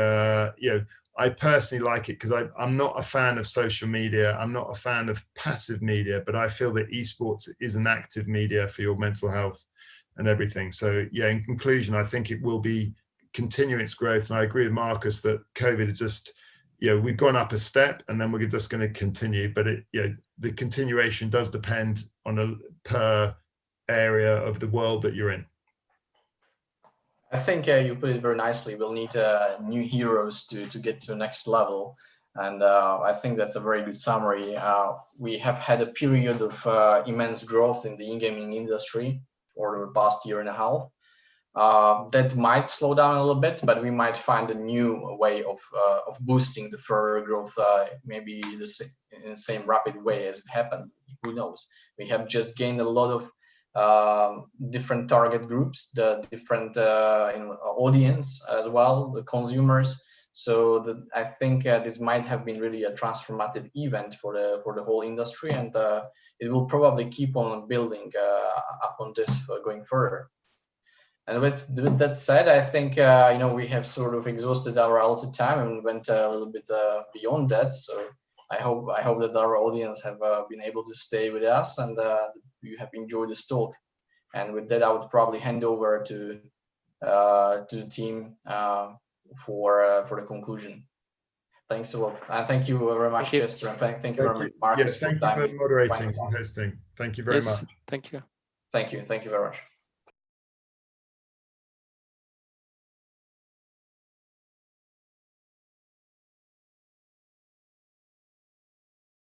I personally like it because I'm not a fan of social media. I'm not a fan of passive media, but I feel that esports is an active media for your mental health and everything. So in conclusion, I think it will be continuing its growth. And I agree with Marcus that COVID is just, we've gone up a step, and then we're just going to continue. But the continuation does depend on a per area of the world that you're in. I think you put it very nicely. We'll need new heroes to get to the next level. And I think that's a very good summary. We have had a period of immense growth in the in-gaming industry for the past year and a half. That might slow down a little bit, but we might find a new way of boosting the further growth, maybe in the same rapid way as it happened. Who knows? We have just gained a lot of different target groups, the different audience as well, the consumers. So I think this might have been really a transformative event for the whole industry, and it will probably keep on building upon this going further. And with that said, I think we have sort of exhausted our allotted time and went a little bit beyond that. So I hope that our audience have been able to stay with us, and you have enjoyed this talk. And with that, I would probably hand over to the team for the conclusion. Thanks a lot, and thank you very much, Chester, and thank you very much, Marcus. Thank you for moderating and hosting. Thank you very much. Thank you. Thank you very much.